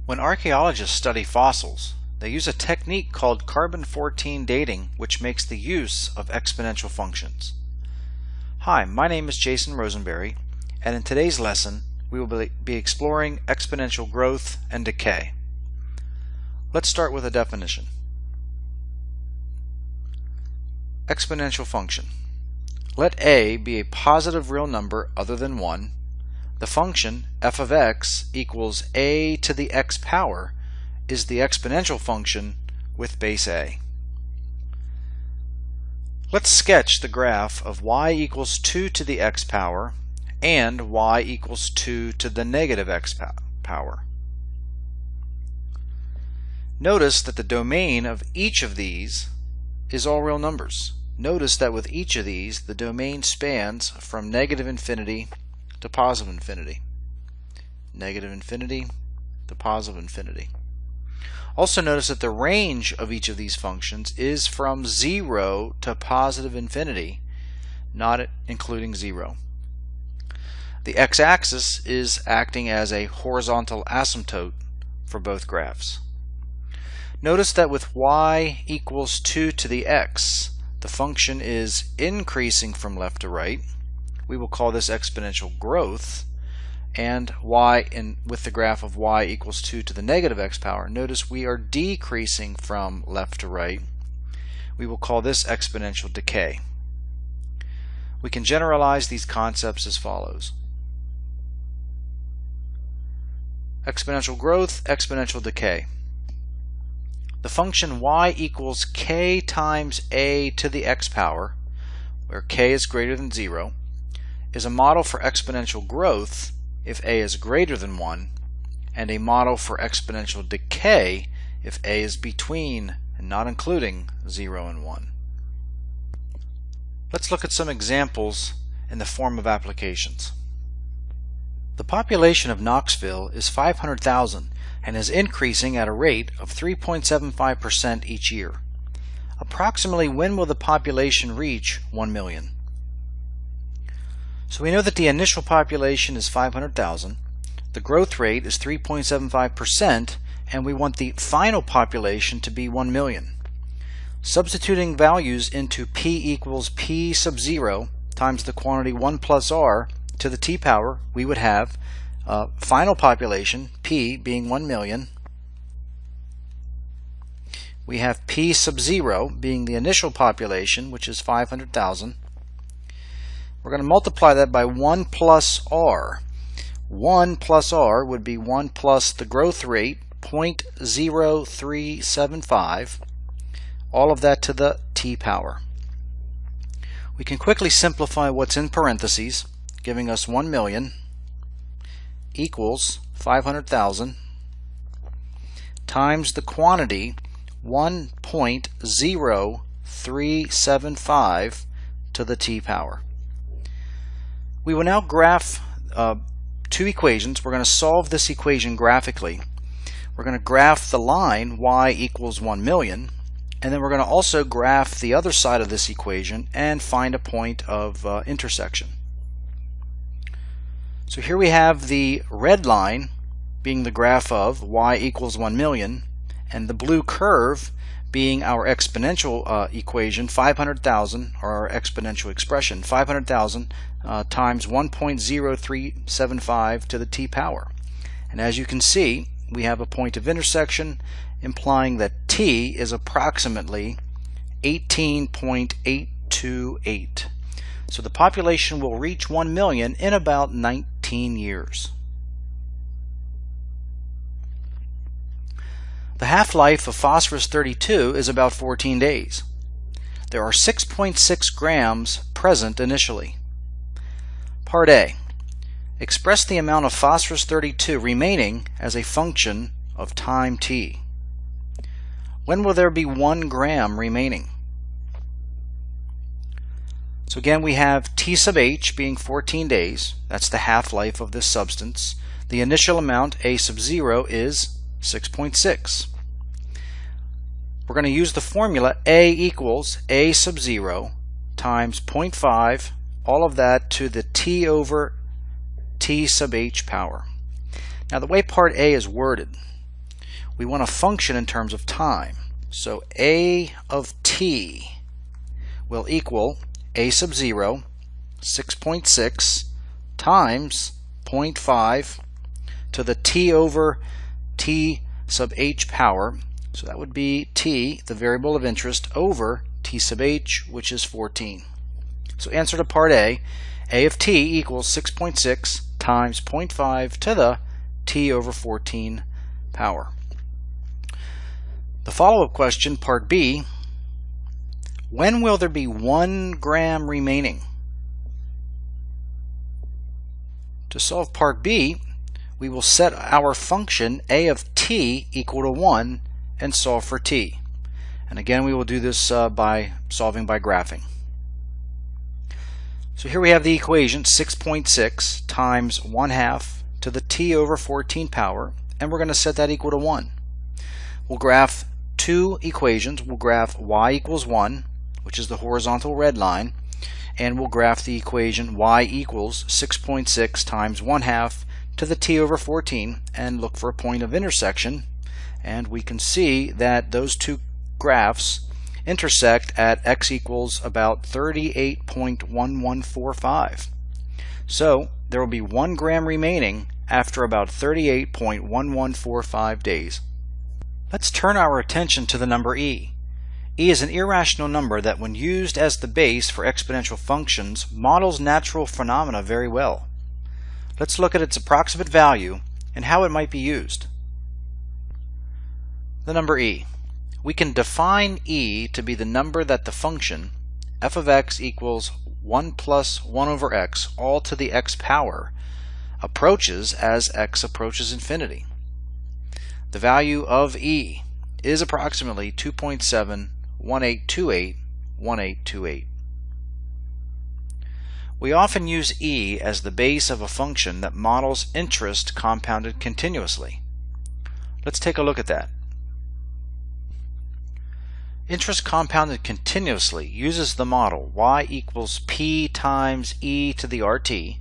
When archaeologists study fossils, they use a technique called carbon-14 dating, which makes the use of exponential functions. Hi, my name is Jason Rosenberry, and in today's lesson we will be exploring exponential growth and decay. Let's start with a definition. Exponential function. Let a be a positive real number other than 1. The function f of x equals a to the x power is the exponential function with base a. Let's sketch the graph of y equals 2 to the x power and y equals 2 to the negative x power. Notice that the domain of each of these is all real numbers. Notice that with each of these the domain spans from negative infinity to positive infinity. Negative infinity to positive infinity. Also notice that the range of each of these functions is from 0 to positive infinity, not including 0. The x-axis is acting as a horizontal asymptote for both graphs. Notice that with y equals 2 to the x, the function is increasing from left to right. We will call this exponential growth. And with the graph of y equals 2 to the negative x power, notice we are decreasing from left to right. We will call this exponential decay. We can generalize these concepts as follows. Exponential growth, exponential decay. The function y equals k times a to the x power, where k is greater than 0, is a model for exponential growth if a is greater than 1, and a model for exponential decay if a is between and not including 0 and 1. Let's look at some examples in the form of applications. The population of Knoxville is 500,000 and is increasing at a rate of 3.75% each year. Approximately when will the population reach 1 million? So we know that the initial population is 500,000, the growth rate is 3.75%, and we want the final population to be 1 million. Substituting values into p equals p sub 0 times the quantity 1 plus r to the t power, we would have final population, p, being 1 million. We have p sub 0 being the initial population, which is 500,000. We're going to multiply that by 1 plus r. 1 plus r would be 1 plus the growth rate, 0.0375, all of that to the t power. We can quickly simplify what's in parentheses, giving us 1 million equals 500,000 times the quantity 1.0375 to the t power. We will now graph two equations. We're going to solve this equation graphically. We're going to graph the line y equals 1 million, and then we're going to also graph the other side of this equation and find a point of intersection. So here we have the red line being the graph of y equals 1 million, and the blue curve being our exponential equation, 500,000, or our exponential expression, 500,000 times 1.0375 to the t power. And as you can see, we have a point of intersection implying that t is approximately 18.828. So the population will reach 1 million in about 19 years. The half-life of phosphorus-32 is about 14 days. There are 6.6 grams present initially. Part A. Express the amount of phosphorus-32 remaining as a function of time t. When will there be 1 gram remaining? So again, we have t sub h being 14 days. That's the half-life of this substance. The initial amount, a sub 0, is 6.6. We're going to use the formula a equals a sub 0 times 0.5, all of that to the t over t sub h power. Now the way part A is worded, we want a function in terms of time. So a of t will equal a sub 0, 6.6, times 0.5 to the t over t sub h power. So that would be t, the variable of interest, over t sub h, which is 14. So answer to part A of t equals 6.6 times 0.5 to the t over 14 power. The follow-up question, part B, when will there be 1 gram remaining? To solve part B, we will set our function a of t equal to 1 and solve for t. And again, we will do this by solving by graphing. So here we have the equation 6.6 times 1/2 to the t over 14 power, and we're going to set that equal to 1. We'll graph two equations. We'll graph y equals 1, which is the horizontal red line, and we'll graph the equation y equals 6.6 times 1/2 to the t over 14 and look for a point of intersection. And we can see that those two graphs intersect at x equals about 38.1145. So there will be 1 gram remaining after about 38.1145 days. Let's turn our attention to the number e. E is an irrational number that, when used as the base for exponential functions, models natural phenomena very well. Let's look at its approximate value and how it might be used. The number e. We can define e to be the number that the function f of x equals 1 plus 1 over x all to the x power approaches as x approaches infinity. The value of e is approximately 2.718281828. We often use e as the base of a function that models interest compounded continuously. Let's take a look at that. Interest compounded continuously uses the model y equals p times e to the rt,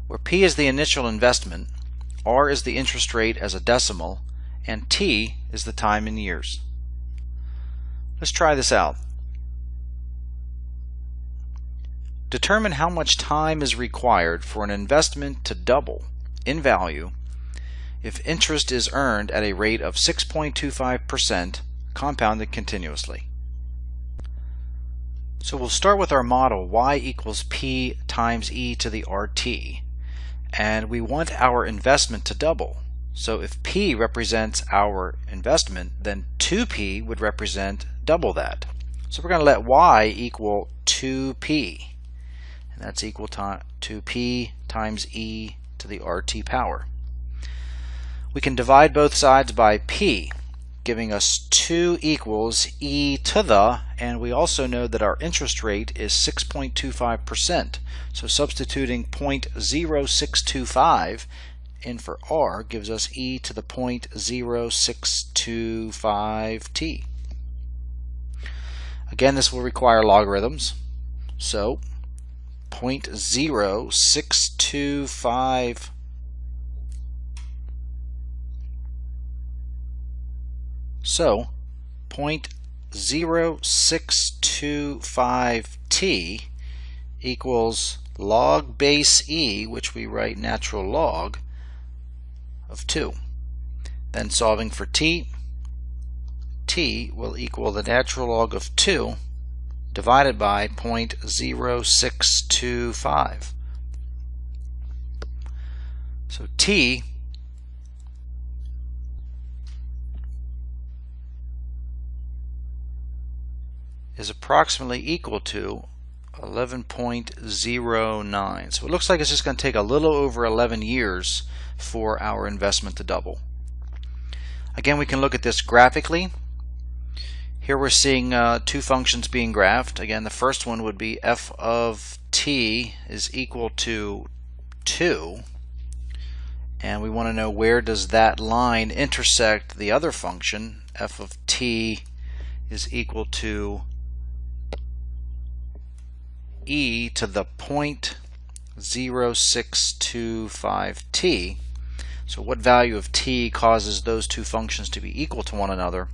where p is the initial investment, r is the interest rate as a decimal, and t is the time in years. Let's try this out. Determine how much time is required for an investment to double in value if interest is earned at a rate of 6.25% compounded continuously. So we'll start with our model y equals p times e to the rt, and we want our investment to double. So if p represents our investment, then 2p would represent double that. So we're going to let y equal 2p, and that's equal to p times e to the rt power. We can divide both sides by p, giving us 2 equals e to the, and we also know that our interest rate is 6.25%. So substituting 0.0625 in for r gives us e to the 0.0625t. Again, this will require logarithms. So 0.0625 So 0.0625t equals log base e, which we write natural log, of 2. Then solving for t, t will equal the natural log of 2 divided by 0.0625. So t is approximately equal to 11.09. So it looks like it's just going to take a little over 11 years for our investment to double. Again, we can look at this graphically. Here we're seeing two functions being graphed. Again, the first one would be f of t is equal to 2, and we want to know where does that line intersect the other function. F of t is equal to e to the 0.0625t. So what value of t causes those two functions to be equal to one another?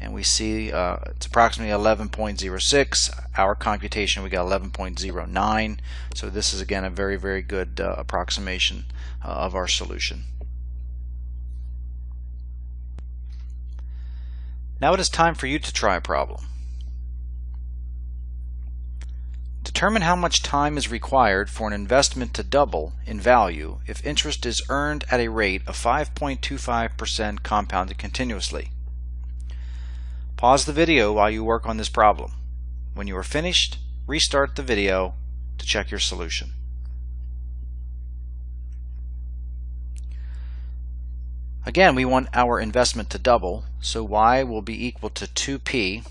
And we see it's approximately 11.06. Our computation, we got 11.09. So this is again a very, very good approximation of our solution. Now it is time for you to try a problem. Determine how much time is required for an investment to double in value if interest is earned at a rate of 5.25% compounded continuously. Pause the video while you work on this problem. When you are finished, restart the video to check your solution. Again, we want our investment to double, so y will be equal to 2p.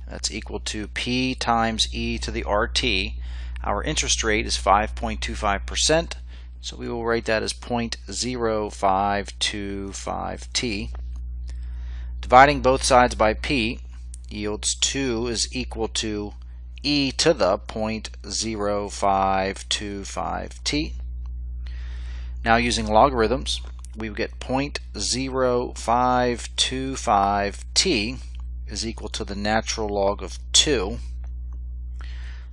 That's equal to p times e to the rt. Our interest rate is 5.25%, so we will write that as 0.0525t. Dividing both sides by p yields 2 is equal to e to the 0.0525t. Now using logarithms, we get 0.0525t is equal to the natural log of 2.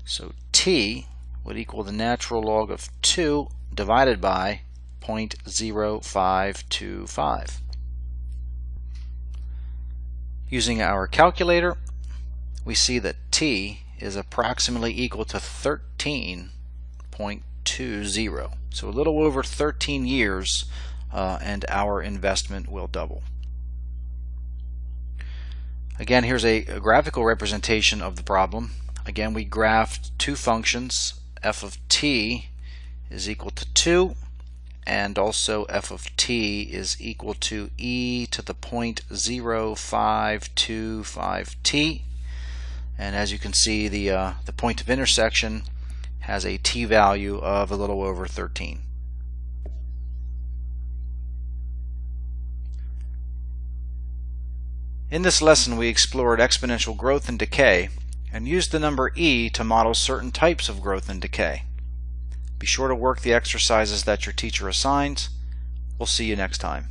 So t would equal the natural log of 2 divided by 0.0525. Using our calculator, we see that t is approximately equal to 13.20. So a little over 13 years and our investment will double. Again, here's a graphical representation of the problem. Again, we graphed two functions. F of t is equal to 2, and also f of t is equal to e to the 0.0525t. And as you can see, the point of intersection has a t value of a little over 13. In this lesson, we explored exponential growth and decay and used the number e to model certain types of growth and decay. Be sure to work the exercises that your teacher assigns. We'll see you next time.